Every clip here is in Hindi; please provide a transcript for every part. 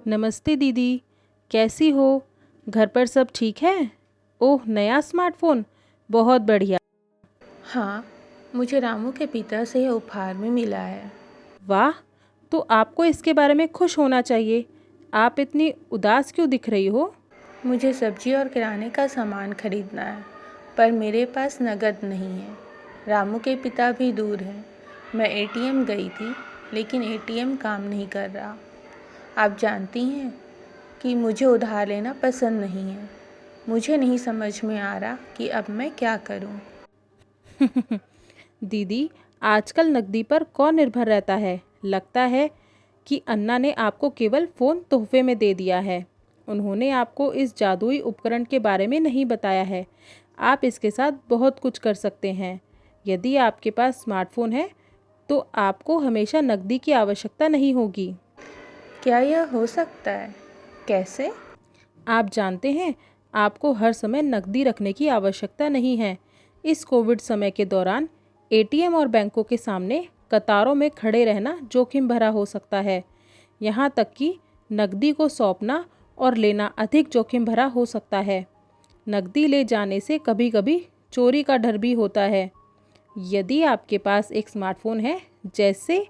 नमस्ते दीदी, कैसी हो? घर पर सब ठीक है? ओह, नया स्मार्टफोन, बहुत बढ़िया। हाँ, मुझे रामू के पिता से यह उपहार में मिला है। वाह, तो आपको इसके बारे में खुश होना चाहिए। आप इतनी उदास क्यों दिख रही हो? मुझे सब्जी और किराने का सामान खरीदना है, पर मेरे पास नकद नहीं है। रामू के पिता भी दूर हैं। मैं एटीएम गई थी, लेकिन एटीएम काम नहीं कर रहा। आप जानती हैं कि मुझे उधार लेना पसंद नहीं है। मुझे नहीं समझ में आ रहा कि अब मैं क्या करूं। दीदी, आजकल नकदी पर कौन निर्भर रहता है? लगता है कि अन्ना ने आपको केवल फ़ोन तोहफे में दे दिया है। उन्होंने आपको इस जादुई उपकरण के बारे में नहीं बताया है। आप इसके साथ बहुत कुछ कर सकते हैं। यदि आपके पास स्मार्टफ़ोन है तो आपको हमेशा नकदी की आवश्यकता नहीं होगी। क्या यह हो सकता है? कैसे? आप जानते हैं, आपको हर समय नकदी रखने की आवश्यकता नहीं है। इस कोविड समय के दौरान एटीएम और बैंकों के सामने कतारों में खड़े रहना जोखिम भरा हो सकता है। यहाँ तक कि नकदी को सौंपना और लेना अधिक जोखिम भरा हो सकता है। नकदी ले जाने से कभी कभी चोरी का डर भी होता है। यदि आपके पास एक स्मार्टफोन है, जैसे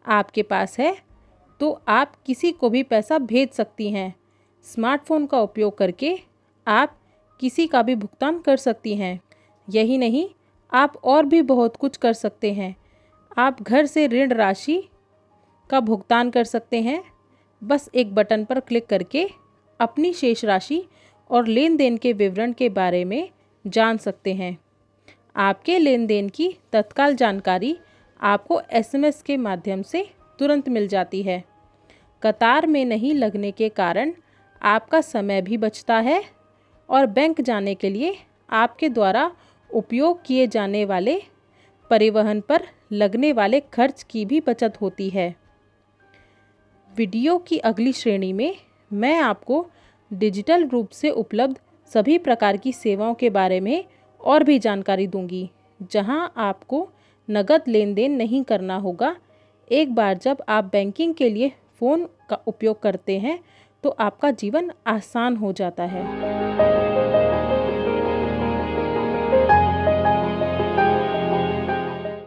आपके पास है, तो आप किसी को भी पैसा भेज सकती हैं। स्मार्टफोन का उपयोग करके आप किसी का भी भुगतान कर सकती हैं। यही नहीं, आप और भी बहुत कुछ कर सकते हैं। आप घर से ऋण राशि का भुगतान कर सकते हैं। बस एक बटन पर क्लिक करके अपनी शेष राशि और लेन देन के विवरण के बारे में जान सकते हैं। आपके लेन देन की तत्काल जानकारी आपको एसएमएस के माध्यम से तुरंत मिल जाती है। कतार में नहीं लगने के कारण आपका समय भी बचता है और बैंक जाने के लिए आपके द्वारा उपयोग किए जाने वाले परिवहन पर लगने वाले खर्च की भी बचत होती है। वीडियो की अगली श्रेणी में मैं आपको डिजिटल रूप से उपलब्ध सभी प्रकार की सेवाओं के बारे में और भी जानकारी दूंगी, जहां आपको नगद लेन देन नहीं करना होगा। एक बार जब आप बैंकिंग के लिए फ़ोन का उपयोग करते हैं तो आपका जीवन आसान हो जाता है।